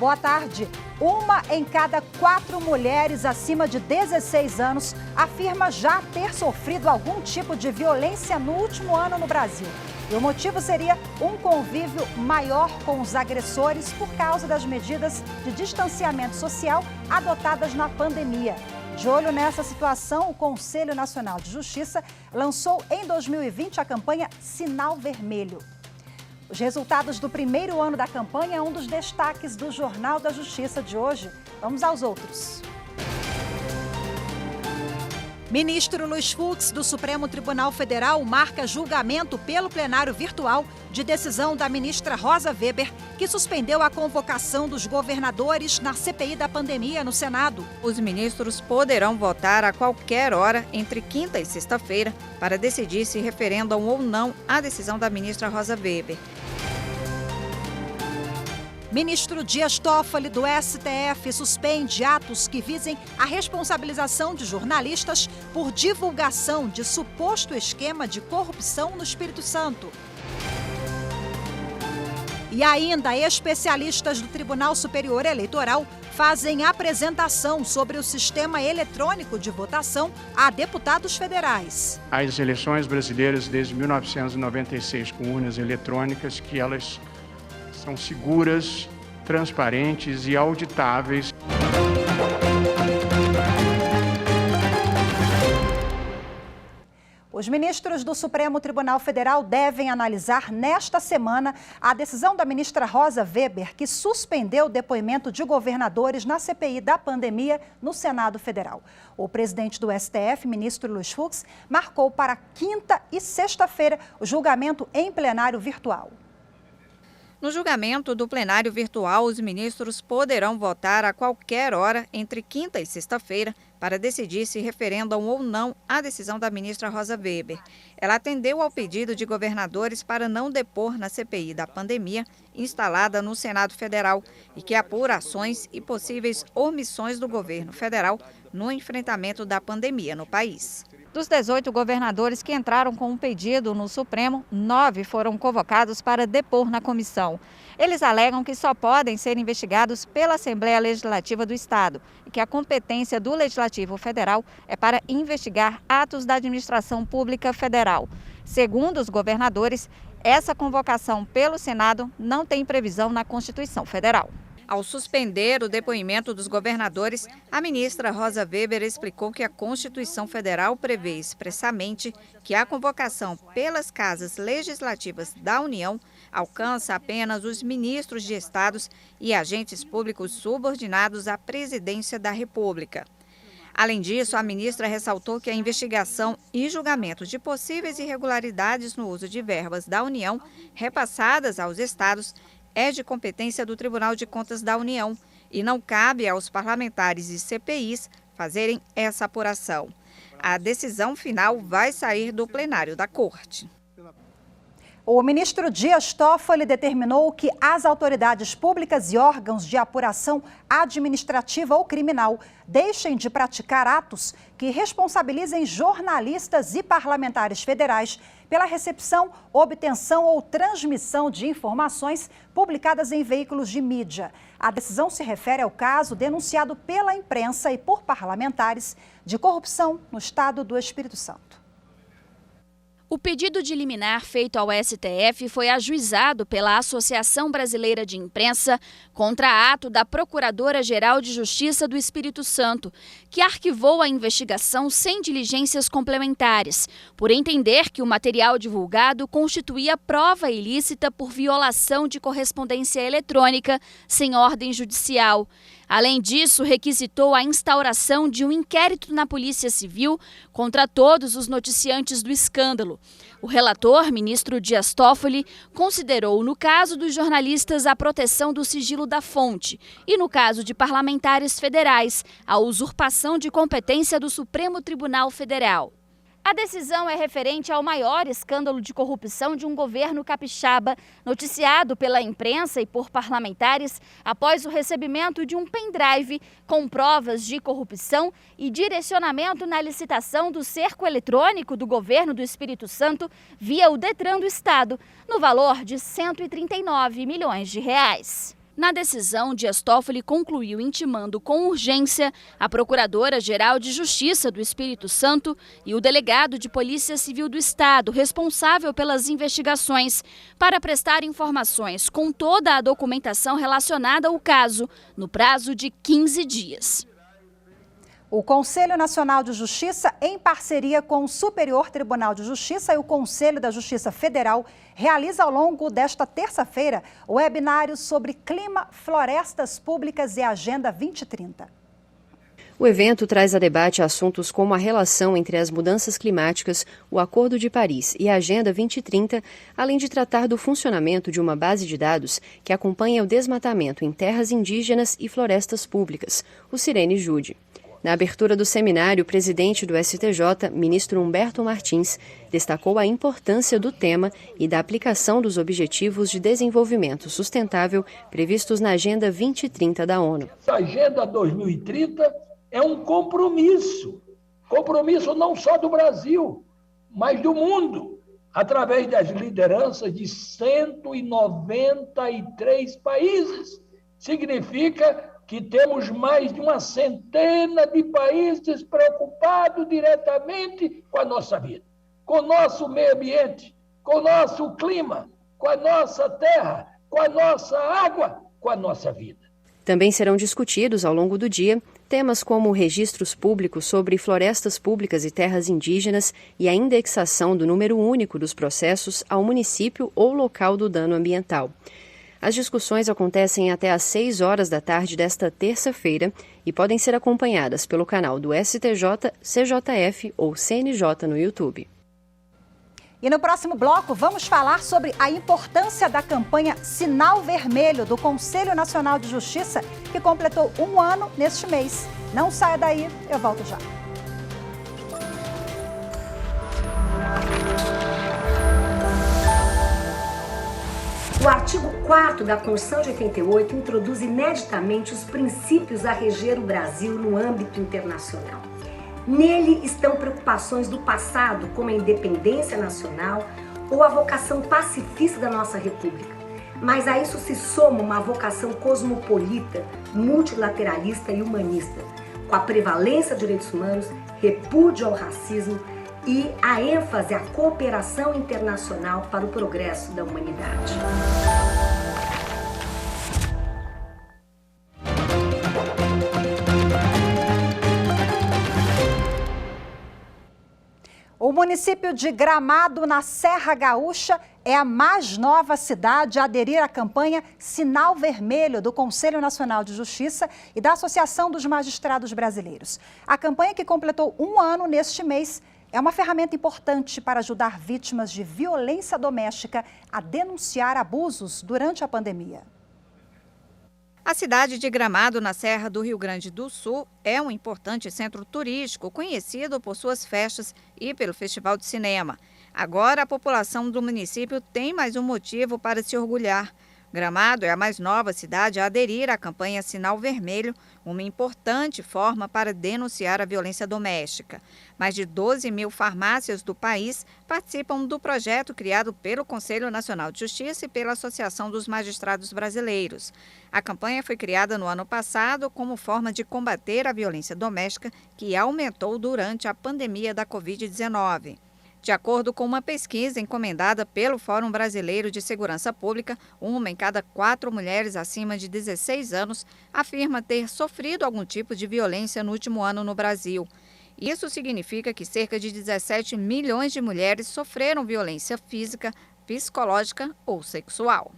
boa tarde. 1 em cada 4 mulheres acima de 16 anos afirma já ter sofrido algum tipo de violência no último ano no Brasil. E o motivo seria um convívio maior com os agressores por causa das medidas de distanciamento social adotadas na pandemia. De olho nessa situação, o Conselho Nacional de Justiça lançou em 2020 a campanha Sinal Vermelho. Os resultados do primeiro ano da campanha é um dos destaques do Jornal da Justiça de hoje. Vamos aos outros. Ministro Luiz Fux, do Supremo Tribunal Federal, marca julgamento pelo plenário virtual de decisão da ministra Rosa Weber, que suspendeu a convocação dos governadores na CPI da pandemia no Senado. Os ministros poderão votar a qualquer hora entre quinta e sexta-feira para decidir se referendam ou não a decisão da ministra Rosa Weber. Ministro Dias Toffoli, do STF, suspende atos que visem a responsabilização de jornalistas por divulgação de suposto esquema de corrupção no Espírito Santo. E ainda, especialistas do Tribunal Superior Eleitoral fazem apresentação sobre o sistema eletrônico de votação a deputados federais. As eleições brasileiras desde 1996 com urnas eletrônicas, que elas são seguras, transparentes e auditáveis. Os ministros do Supremo Tribunal Federal devem analisar nesta semana a decisão da ministra Rosa Weber, que suspendeu o depoimento de governadores na CPI da pandemia no Senado Federal. O presidente do STF, ministro Luiz Fux, marcou para quinta e sexta-feira o julgamento em plenário virtual. No julgamento do plenário virtual, os ministros poderão votar a qualquer hora entre quinta e sexta-feira para decidir se referendam ou não a decisão da ministra Rosa Weber. Ela atendeu ao pedido de governadores para não depor na CPI da pandemia instalada no Senado Federal e que apura ações e possíveis omissões do governo federal no enfrentamento da pandemia no país. Dos 18 governadores que entraram com um pedido no Supremo, 9 foram convocados para depor na comissão. Eles alegam que só podem ser investigados pela Assembleia Legislativa do Estado e que a competência do Legislativo Federal é para investigar atos da administração pública federal. Segundo os governadores, essa convocação pelo Senado não tem previsão na Constituição Federal. Ao suspender o depoimento dos governadores, a ministra Rosa Weber explicou que a Constituição Federal prevê expressamente que a convocação pelas casas legislativas da União alcança apenas os ministros de estados e agentes públicos subordinados à presidência da República. Além disso, a ministra ressaltou que a investigação e julgamento de possíveis irregularidades no uso de verbas da União repassadas aos estados é de competência do Tribunal de Contas da União e não cabe aos parlamentares e CPIs fazerem essa apuração. A decisão final vai sair do plenário da Corte. O ministro Dias Toffoli determinou que as autoridades públicas e órgãos de apuração administrativa ou criminal deixem de praticar atos que responsabilizem jornalistas e parlamentares federais pela recepção, obtenção ou transmissão de informações publicadas em veículos de mídia. A decisão se refere ao caso denunciado pela imprensa e por parlamentares de corrupção no estado do Espírito Santo. O pedido de liminar feito ao STF foi ajuizado pela Associação Brasileira de Imprensa contra ato da Procuradora-Geral de Justiça do Espírito Santo, que arquivou a investigação sem diligências complementares, por entender que o material divulgado constituía prova ilícita por violação de correspondência eletrônica sem ordem judicial. Além disso, requisitou a instauração de um inquérito na Polícia Civil contra todos os noticiantes do escândalo. O relator, ministro Dias Toffoli, considerou no caso dos jornalistas a proteção do sigilo da fonte e no caso de parlamentares federais a usurpação de competência do Supremo Tribunal Federal. A decisão é referente ao maior escândalo de corrupção de um governo capixaba, noticiado pela imprensa e por parlamentares após o recebimento de um pendrive com provas de corrupção e direcionamento na licitação do cerco eletrônico do governo do Espírito Santo via o Detran do Estado, no valor de R$ 139 milhões. Na decisão, Dias Toffoli concluiu intimando com urgência a Procuradora-Geral de Justiça do Espírito Santo e o delegado de Polícia Civil do Estado, responsável pelas investigações, para prestar informações com toda a documentação relacionada ao caso, no prazo de 15 dias. O Conselho Nacional de Justiça, em parceria com o Superior Tribunal de Justiça e o Conselho da Justiça Federal, realiza ao longo desta terça-feira o webinário sobre clima, florestas públicas e Agenda 2030. O evento traz a debate assuntos como a relação entre as mudanças climáticas, o Acordo de Paris e a Agenda 2030, além de tratar do funcionamento de uma base de dados que acompanha o desmatamento em terras indígenas e florestas públicas, o Cirene Jude. Na abertura do seminário, o presidente do STJ, ministro Humberto Martins, destacou a importância do tema e da aplicação dos Objetivos de Desenvolvimento Sustentável previstos na Agenda 2030 da ONU. A Agenda 2030 é um compromisso não só do Brasil, mas do mundo, através das lideranças de 193 países. Significa que temos mais de uma centena de países preocupados diretamente com a nossa vida, com o nosso meio ambiente, com o nosso clima, com a nossa terra, com a nossa água, com a nossa vida. Também serão discutidos ao longo do dia temas como registros públicos sobre florestas públicas e terras indígenas e a indexação do número único dos processos ao município ou local do dano ambiental. As discussões acontecem até às 6 horas da tarde desta terça-feira e podem ser acompanhadas pelo canal do STJ, CJF ou CNJ no YouTube. E no próximo bloco, vamos falar sobre a importância da campanha Sinal Vermelho do Conselho Nacional de Justiça, que completou 1 ano neste mês. Não saia daí, eu volto já. O artigo 4º da Constituição de 88 introduz ineditamente os princípios a reger o Brasil no âmbito internacional. Nele estão preocupações do passado, como a independência nacional ou a vocação pacifista da nossa República. Mas a isso se soma uma vocação cosmopolita, multilateralista e humanista, com a prevalência dos direitos humanos, repúdio ao racismo e a ênfase à cooperação internacional para o progresso da humanidade. O município de Gramado, na Serra Gaúcha, é a mais nova cidade a aderir à campanha Sinal Vermelho do Conselho Nacional de Justiça e da Associação dos Magistrados Brasileiros. A campanha, que completou 1 ano neste mês, é uma ferramenta importante para ajudar vítimas de violência doméstica a denunciar abusos durante a pandemia. A cidade de Gramado, na Serra do Rio Grande do Sul, é um importante centro turístico conhecido por suas festas e pelo Festival de Cinema. Agora, a população do município tem mais um motivo para se orgulhar. Gramado é a mais nova cidade a aderir à campanha Sinal Vermelho, uma importante forma para denunciar a violência doméstica. Mais de 12 mil farmácias do país participam do projeto criado pelo Conselho Nacional de Justiça e pela Associação dos Magistrados Brasileiros. A campanha foi criada no ano passado como forma de combater a violência doméstica, que aumentou durante a pandemia da Covid-19. De acordo com uma pesquisa encomendada pelo Fórum Brasileiro de Segurança Pública, 1 em cada 4 mulheres acima de 16 anos afirma ter sofrido algum tipo de violência no último ano no Brasil. Isso significa que cerca de 17 milhões de mulheres sofreram violência física, psicológica ou sexual.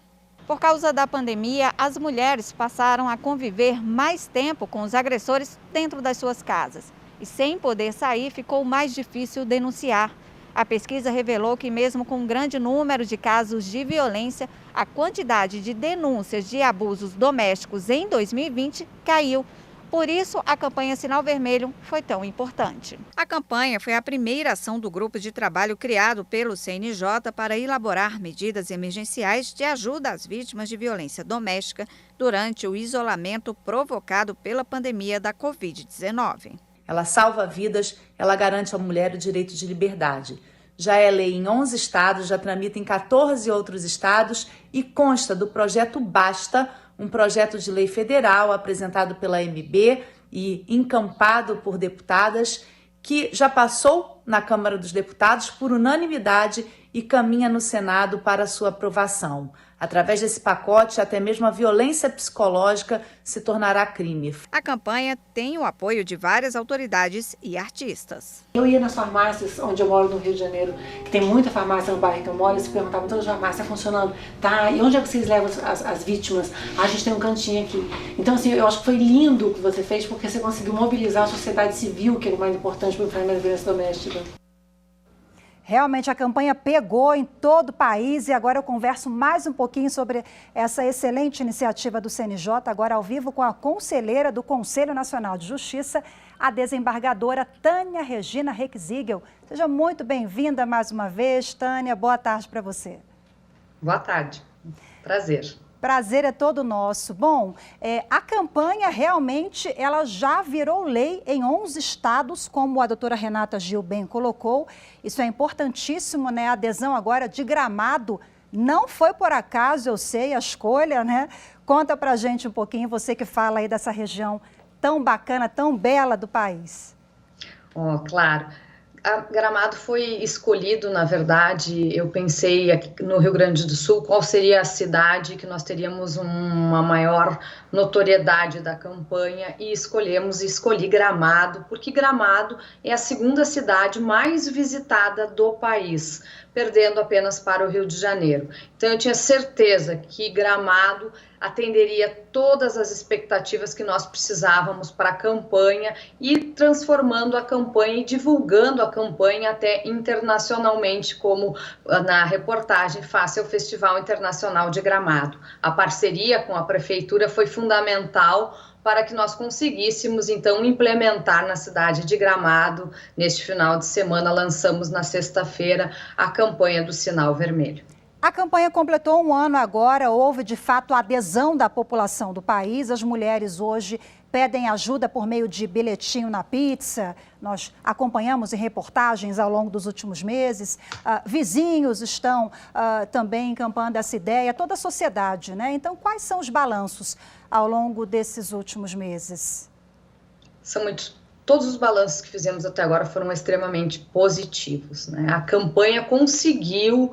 Por causa da pandemia, as mulheres passaram a conviver mais tempo com os agressores dentro das suas casas. E sem poder sair, ficou mais difícil denunciar. A pesquisa revelou que, mesmo com um grande número de casos de violência, a quantidade de denúncias de abusos domésticos em 2020 caiu. Por isso, a campanha Sinal Vermelho foi tão importante. A campanha foi a primeira ação do grupo de trabalho criado pelo CNJ para elaborar medidas emergenciais de ajuda às vítimas de violência doméstica durante o isolamento provocado pela pandemia da Covid-19. Ela salva vidas, ela garante à mulher o direito de liberdade. Já é lei em 11 estados, já tramita em 14 outros estados e consta do projeto Basta, um projeto de lei federal apresentado pela MB e encampado por deputadas, que já passou na Câmara dos Deputados por unanimidade e caminha no Senado para sua aprovação. Através desse pacote, até mesmo a violência psicológica se tornará crime. A campanha tem o apoio de várias autoridades e artistas. Eu ia nas farmácias, onde eu moro no Rio de Janeiro, que tem muita farmácia no bairro que eu moro, e se perguntava, todas as farmácias funcionando, tá? E onde é que vocês levam as vítimas? A gente tem um cantinho aqui. Então, assim, eu acho que foi lindo o que você fez, porque você conseguiu mobilizar a sociedade civil, que é o mais importante para o enfrentamento da violência doméstica. Realmente a campanha pegou em todo o país e agora eu converso mais um pouquinho sobre essa excelente iniciativa do CNJ, agora ao vivo com a conselheira do Conselho Nacional de Justiça, a desembargadora Tânia Regina Reckziegel. Seja muito bem-vinda mais uma vez, Tânia. Boa tarde para você. Boa tarde. Prazer. Prazer é todo nosso. Bom, a campanha realmente ela já virou lei em 11 estados, como a doutora Renata Gil bem colocou. Isso é importantíssimo, né? A adesão agora de Gramado não foi por acaso, eu sei, a escolha, né? Conta pra gente um pouquinho, você que fala aí dessa região tão bacana, tão bela do país. Claro. Gramado foi escolhido, na verdade, eu pensei aqui no Rio Grande do Sul, qual seria a cidade que nós teríamos uma maior notoriedade da campanha e escolhi Gramado, porque Gramado é a segunda cidade mais visitada do país, perdendo apenas para o Rio de Janeiro. Então eu tinha certeza que Gramado atenderia todas as expectativas que nós precisávamos para a campanha e transformando a campanha e divulgando a campanha até internacionalmente, como na reportagem Face ao Festival Internacional de Gramado. A parceria com a Prefeitura foi fundamental para que nós conseguíssemos, então, implementar na cidade de Gramado. Neste final de semana, lançamos na sexta-feira a campanha do Sinal Vermelho. A campanha completou um ano agora, houve de fato a adesão da população do país. As mulheres hoje pedem ajuda por meio de bilhetinho na pizza. Nós acompanhamos em reportagens ao longo dos últimos meses. Vizinhos estão também encampando essa ideia, toda a sociedade, né? Então, quais são os balanços ao longo desses últimos meses? São muitos. Todos os balanços que fizemos até agora foram extremamente positivos, né? A campanha conseguiu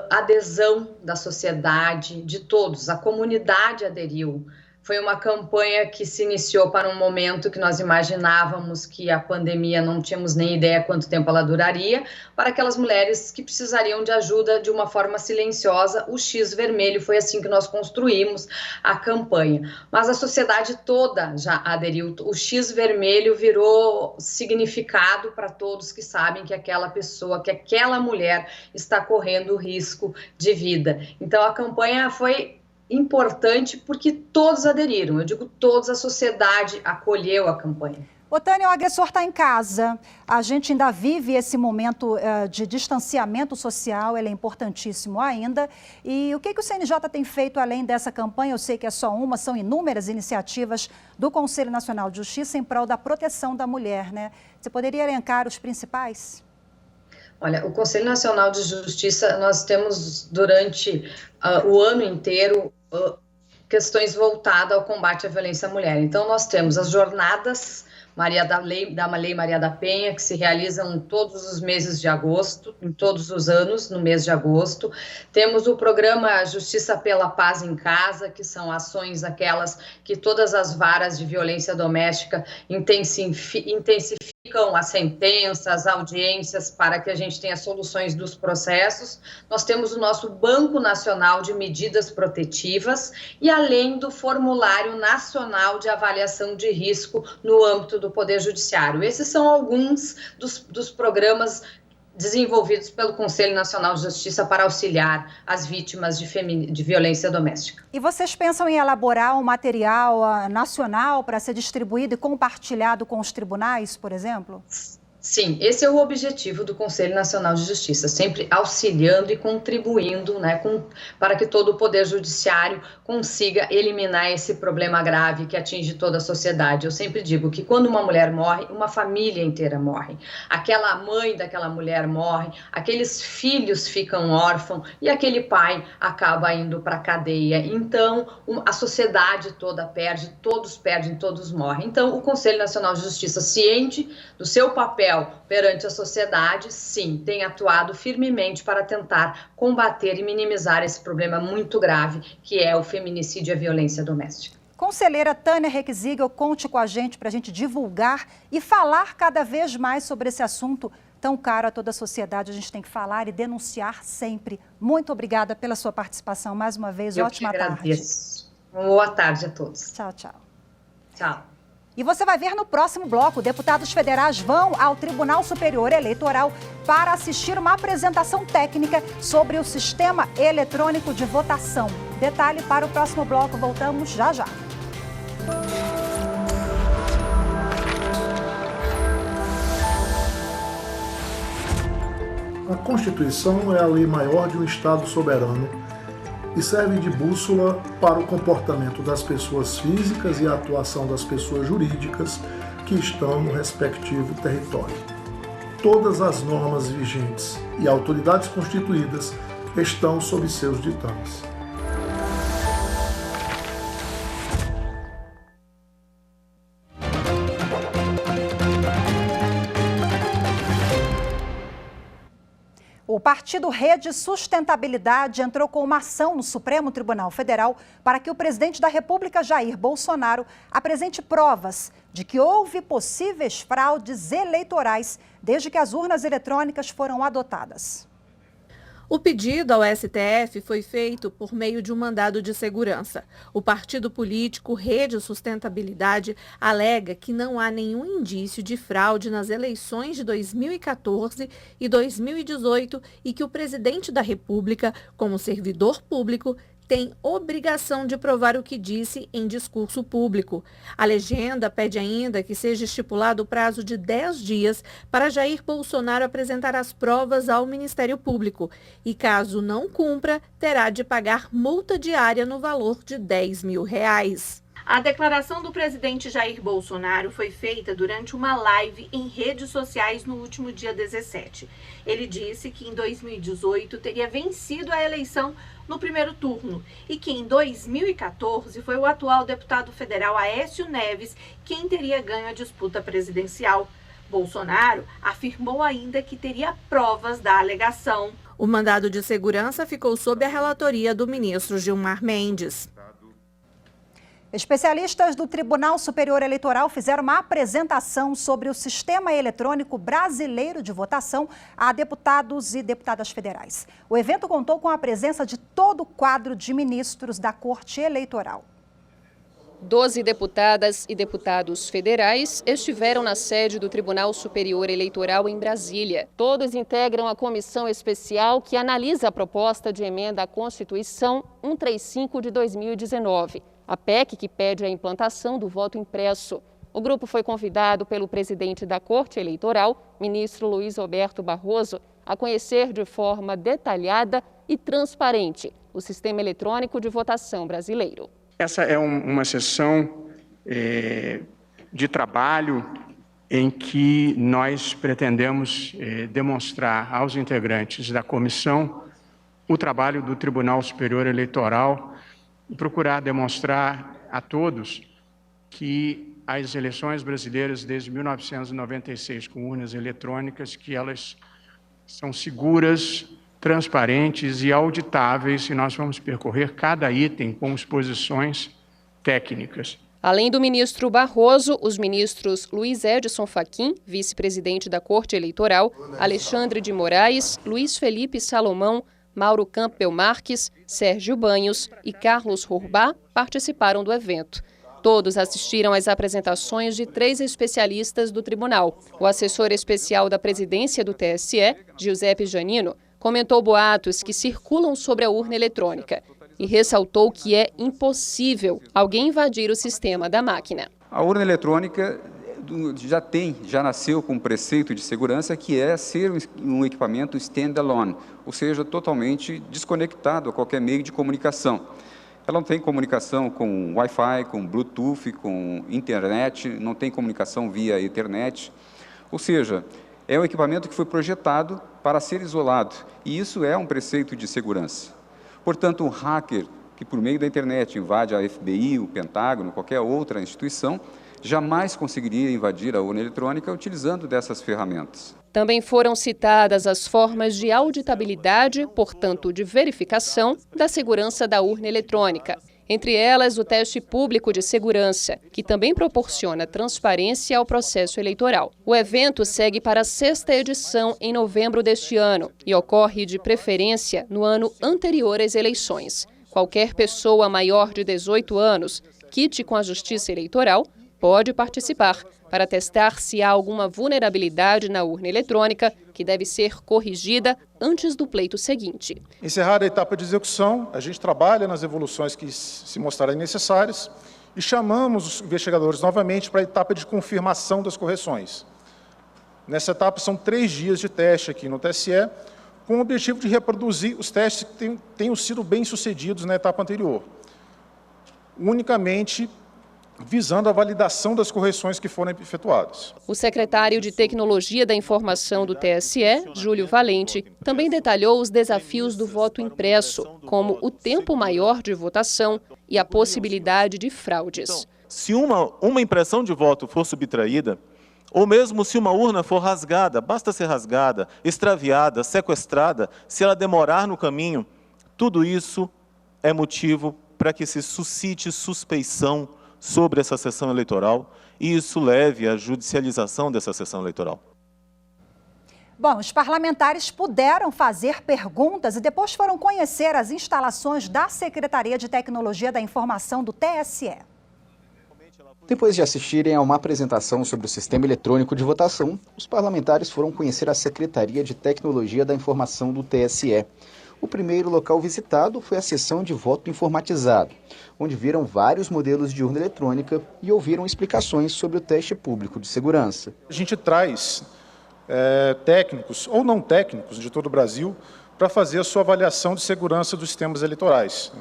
adesão da sociedade, de todos, a comunidade aderiu. Foi uma campanha que se iniciou para um momento que nós imaginávamos que a pandemia, não tínhamos nem ideia quanto tempo ela duraria, para aquelas mulheres que precisariam de ajuda de uma forma silenciosa. O X vermelho foi assim que nós construímos a campanha. Mas a sociedade toda já aderiu. O X vermelho virou significado para todos que sabem que aquela pessoa, que aquela mulher está correndo risco de vida. Então a campanha foi importante porque todos aderiram, eu digo todos, a sociedade acolheu a campanha. Ô, Tânia, o agressor está em casa, a gente ainda vive esse momento de distanciamento social, ele é importantíssimo ainda. E o que o CNJ tem feito além dessa campanha? Eu sei que é só uma, são inúmeras iniciativas do Conselho Nacional de Justiça em prol da proteção da mulher, né? Você poderia elencar os principais? Olha, o Conselho Nacional de Justiça, nós temos durante o ano inteiro questões voltadas ao combate à violência à mulher. Então, nós temos as jornadas da Lei Maria da Penha, que se realizam todos os meses de agosto, em todos os anos, no mês de agosto. Temos o programa Justiça pela Paz em Casa, que são ações aquelas que todas as varas de violência doméstica intensificam as sentenças, as audiências, para que a gente tenha soluções dos processos. Nós temos o nosso Banco Nacional de Medidas Protetivas e além do Formulário Nacional de Avaliação de Risco no âmbito do Poder Judiciário. Esses são alguns dos programas desenvolvidos pelo Conselho Nacional de Justiça para auxiliar as vítimas de violência doméstica. E vocês pensam em elaborar um material nacional para ser distribuído e compartilhado com os tribunais, por exemplo? Sim, esse é o objetivo do Conselho Nacional de Justiça, sempre auxiliando e contribuindo, né, para que todo o Poder Judiciário consiga eliminar esse problema grave que atinge toda a sociedade. Eu sempre digo que quando uma mulher morre, uma família inteira morre. Aquela mãe daquela mulher morre, aqueles filhos ficam órfãos e aquele pai acaba indo para a cadeia. Então, a sociedade toda perde, todos perdem, todos morrem. Então, o Conselho Nacional de Justiça, ciente do seu papel perante a sociedade, sim, tem atuado firmemente para tentar combater e minimizar esse problema muito grave que é o feminicídio e a violência doméstica. Conselheira Tânia Requesiga, conte com a gente para a gente divulgar e falar cada vez mais sobre esse assunto tão caro a toda a sociedade. A gente tem que falar e denunciar sempre. Muito obrigada pela sua participação mais uma vez. Ótima tarde. Boa tarde a todos. Tchau, tchau. Tchau. E você vai ver no próximo bloco, deputados federais vão ao Tribunal Superior Eleitoral para assistir uma apresentação técnica sobre o sistema eletrônico de votação. Detalhe para o próximo bloco, voltamos já já. A Constituição é a lei maior de um Estado soberano e serve de bússola para o comportamento das pessoas físicas e a atuação das pessoas jurídicas que estão no respectivo território. Todas as normas vigentes e autoridades constituídas estão sob seus ditames. O partido Rede Sustentabilidade entrou com uma ação no Supremo Tribunal Federal para que o presidente da República, Jair Bolsonaro, apresente provas de que houve possíveis fraudes eleitorais desde que as urnas eletrônicas foram adotadas. O pedido ao STF foi feito por meio de um mandado de segurança. O partido político Rede Sustentabilidade alega que não há nenhum indício de fraude nas eleições de 2014 e 2018 e que o presidente da República, como servidor público, tem obrigação de provar o que disse em discurso público. A legenda pede ainda que seja estipulado o prazo de 10 dias para Jair Bolsonaro apresentar as provas ao Ministério Público e, caso não cumpra, terá de pagar multa diária no valor de R$10 mil. A declaração do presidente Jair Bolsonaro foi feita durante uma live em redes sociais no último dia 17. Ele disse que em 2018 teria vencido a eleição no primeiro turno e que em 2014 foi o atual deputado federal Aécio Neves quem teria ganho a disputa presidencial. Bolsonaro afirmou ainda que teria provas da alegação. O mandado de segurança ficou sob a relatoria do ministro Gilmar Mendes. Especialistas do Tribunal Superior Eleitoral fizeram uma apresentação sobre o sistema eletrônico brasileiro de votação a deputados e deputadas federais. O evento contou com a presença de todo o quadro de ministros da Corte Eleitoral. 12 deputadas e deputados federais estiveram na sede do Tribunal Superior Eleitoral em Brasília. Todos integram a comissão especial que analisa a proposta de emenda à Constituição 135 de 2019. A PEC que pede a implantação do voto impresso. O grupo foi convidado pelo presidente da Corte Eleitoral, ministro Luiz Roberto Barroso, a conhecer de forma detalhada e transparente o sistema eletrônico de votação brasileiro. Essa é uma sessão de trabalho em que nós pretendemos demonstrar aos integrantes da comissão o trabalho do Tribunal Superior Eleitoral e procurar demonstrar a todos que as eleições brasileiras desde 1996 com urnas eletrônicas, que elas são seguras, transparentes e auditáveis, e nós vamos percorrer cada item com exposições técnicas. Além do ministro Barroso, os ministros Luiz Edson Fachin, vice-presidente da Corte Eleitoral, Alexandre de Moraes, Luiz Felipe Salomão, Mauro Campbell Marques, Sérgio Banhos e Carlos Rorbá participaram do evento. Todos assistiram às apresentações de 3 especialistas do tribunal. O assessor especial da presidência do TSE, Giuseppe Janino, comentou boatos que circulam sobre a urna eletrônica e ressaltou que é impossível alguém invadir o sistema da máquina. A urna eletrônica já nasceu com um preceito de segurança que é ser um equipamento standalone, ou seja, totalmente desconectado a qualquer meio de comunicação. Ela não tem comunicação com Wi-Fi, com Bluetooth, com internet, não tem comunicação via internet, ou seja, é um equipamento que foi projetado para ser isolado, e isso é um preceito de segurança. Portanto, um hacker que por meio da internet invade a FBI, o Pentágono, qualquer outra instituição, jamais conseguiria invadir a urna eletrônica utilizando dessas ferramentas. Também foram citadas as formas de auditabilidade, portanto de verificação, da segurança da urna eletrônica. Entre elas, o teste público de segurança, que também proporciona transparência ao processo eleitoral. O evento segue para a 6ª edição em novembro deste ano e ocorre de preferência no ano anterior às eleições. Qualquer pessoa maior de 18 anos, quite com a Justiça Eleitoral, pode participar para testar se há alguma vulnerabilidade na urna eletrônica que deve ser corrigida antes do pleito seguinte. Encerrada a etapa de execução, a gente trabalha nas evoluções que se mostrarem necessárias e chamamos os investigadores novamente para a etapa de confirmação das correções. Nessa etapa são 3 dias de teste aqui no TSE, com o objetivo de reproduzir os testes que tenham sido bem-sucedidos na etapa anterior, unicamente visando a validação das correções que foram efetuadas. O secretário de Tecnologia da Informação do TSE, Júlio Valente, também detalhou os desafios do voto impresso, como o tempo maior de votação e a possibilidade de fraudes. Se uma impressão de voto for subtraída, ou mesmo se uma urna for rasgada, basta ser rasgada, extraviada, sequestrada, se ela demorar no caminho, tudo isso é motivo para que se suscite suspeição sobre essa sessão eleitoral e isso leve à judicialização dessa sessão eleitoral. Bom, os parlamentares puderam fazer perguntas e depois foram conhecer as instalações da Secretaria de Tecnologia da Informação do TSE. Depois de assistirem a uma apresentação sobre o sistema eletrônico de votação, os parlamentares foram conhecer a Secretaria de Tecnologia da Informação do TSE. O primeiro local visitado foi a sessão de voto informatizado, onde viram vários modelos de urna eletrônica e ouviram explicações sobre o teste público de segurança. A gente traz técnicos ou não técnicos de todo o Brasil para fazer a sua avaliação de segurança dos sistemas eleitorais.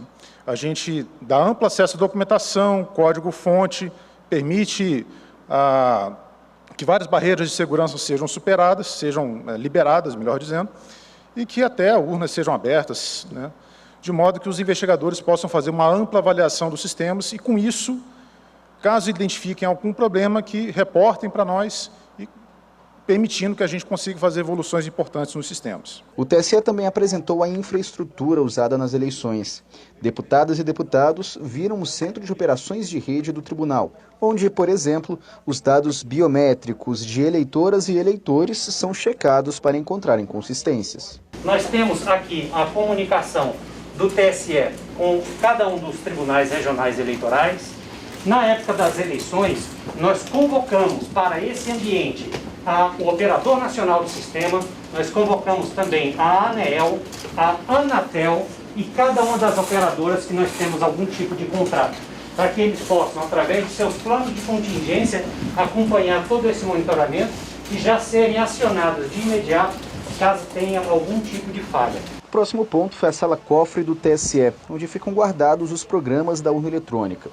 A gente dá amplo acesso à documentação, código-fonte, permite que várias barreiras de segurança sejam superadas, sejam liberadas, melhor dizendo, e que até urnas sejam abertas, né, de modo que os investigadores possam fazer uma ampla avaliação dos sistemas e, com isso, caso identifiquem algum problema, que reportem para nós, e permitindo que a gente consiga fazer evoluções importantes nos sistemas. O TSE também apresentou a infraestrutura usada nas eleições. Deputadas e deputados viram o Centro de Operações de Rede do Tribunal, onde, por exemplo, os dados biométricos de eleitoras e eleitores são checados para encontrar inconsistências. Nós temos aqui a comunicação do TSE com cada um dos tribunais regionais eleitorais. Na época das eleições, nós convocamos para esse ambiente o Operador Nacional do Sistema, nós convocamos também a ANEEL, a Anatel e cada uma das operadoras que nós temos algum tipo de contrato, para que eles possam, através de seus planos de contingência, acompanhar todo esse monitoramento e já serem acionados de imediato caso tenha algum tipo de falha. O próximo ponto foi a sala cofre do TSE, onde ficam guardados os programas da urna eletrônica.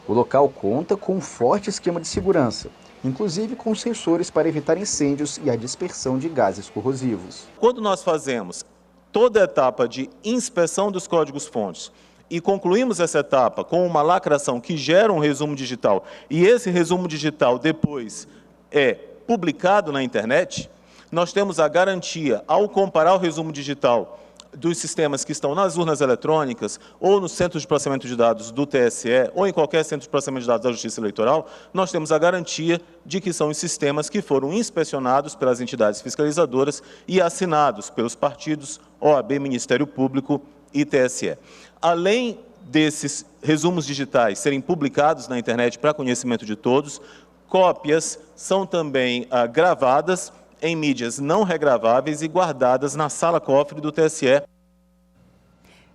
O local conta com um forte esquema de segurança, inclusive com sensores para evitar incêndios e a dispersão de gases corrosivos. Quando nós fazemos toda a etapa de inspeção dos códigos-fontes e concluímos essa etapa com uma lacração que gera um resumo digital, e esse resumo digital depois é publicado na internet, nós temos a garantia, ao comparar o resumo digital dos sistemas que estão nas urnas eletrônicas ou nos centros de processamento de dados do TSE ou em qualquer centro de processamento de dados da Justiça Eleitoral, nós temos a garantia de que são os sistemas que foram inspecionados pelas entidades fiscalizadoras e assinados pelos partidos, OAB, Ministério Público e TSE. Além desses resumos digitais serem publicados na internet para conhecimento de todos, cópias são também gravadas em mídias não regraváveis e guardadas na sala cofre do TSE.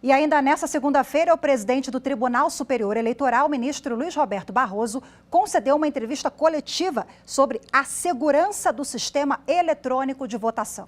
E ainda nesta segunda-feira, o presidente do Tribunal Superior Eleitoral, o ministro Luiz Roberto Barroso, concedeu uma entrevista coletiva sobre a segurança do sistema eletrônico de votação.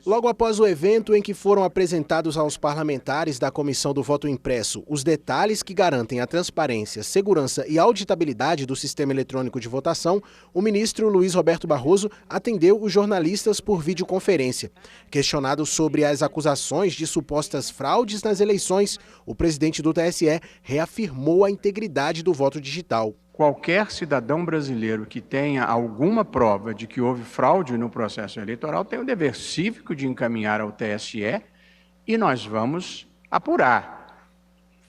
Logo após o evento em que foram apresentados aos parlamentares da Comissão do Voto Impresso os detalhes que garantem a transparência, segurança e auditabilidade do sistema eletrônico de votação, o ministro Luiz Roberto Barroso atendeu os jornalistas por videoconferência. Questionado sobre as acusações de supostas fraudes nas eleições, o presidente do TSE reafirmou a integridade do voto digital. Qualquer cidadão brasileiro que tenha alguma prova de que houve fraude no processo eleitoral tem o dever cívico de encaminhar ao TSE e nós vamos apurar.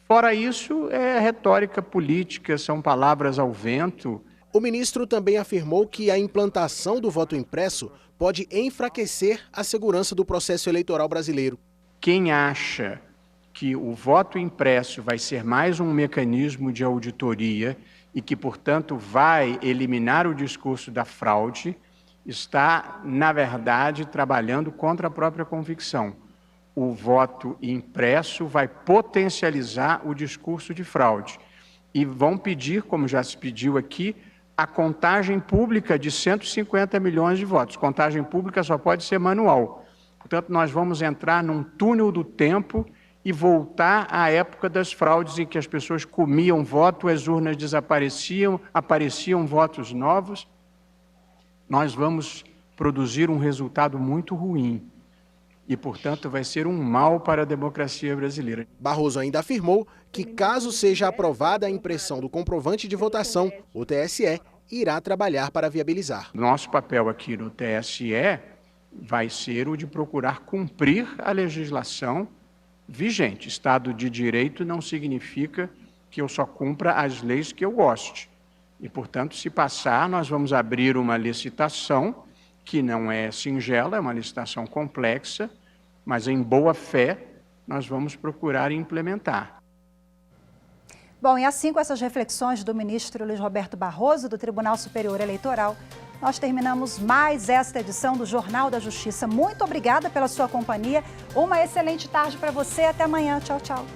Fora isso, é retórica política, são palavras ao vento. O ministro também afirmou que a implantação do voto impresso pode enfraquecer a segurança do processo eleitoral brasileiro. Quem acha que o voto impresso vai ser mais um mecanismo de auditoria e que, portanto, vai eliminar o discurso da fraude, está, na verdade, trabalhando contra a própria convicção. O voto impresso vai potencializar o discurso de fraude. E vão pedir, como já se pediu aqui, a contagem pública de 150 milhões de votos. Contagem pública só pode ser manual. Portanto, nós vamos entrar num túnel do tempo e voltar à época das fraudes em que as pessoas comiam voto, as urnas desapareciam, apareciam votos novos. Nós vamos produzir um resultado muito ruim e, portanto, vai ser um mal para a democracia brasileira. Barroso ainda afirmou que, caso seja aprovada a impressão do comprovante de votação, o TSE irá trabalhar para viabilizar. Nosso papel aqui no TSE vai ser o de procurar cumprir a legislação vigente. Estado de Direito não significa que eu só cumpra as leis que eu goste. E, portanto, se passar, nós vamos abrir uma licitação que não é singela, é uma licitação complexa, mas em boa fé nós vamos procurar implementar. Bom, e assim, com essas reflexões do ministro Luiz Roberto Barroso, do Tribunal Superior Eleitoral, nós terminamos mais esta edição do Jornal da Justiça. Muito obrigada pela sua companhia. Uma excelente tarde para você. Até amanhã. Tchau, tchau.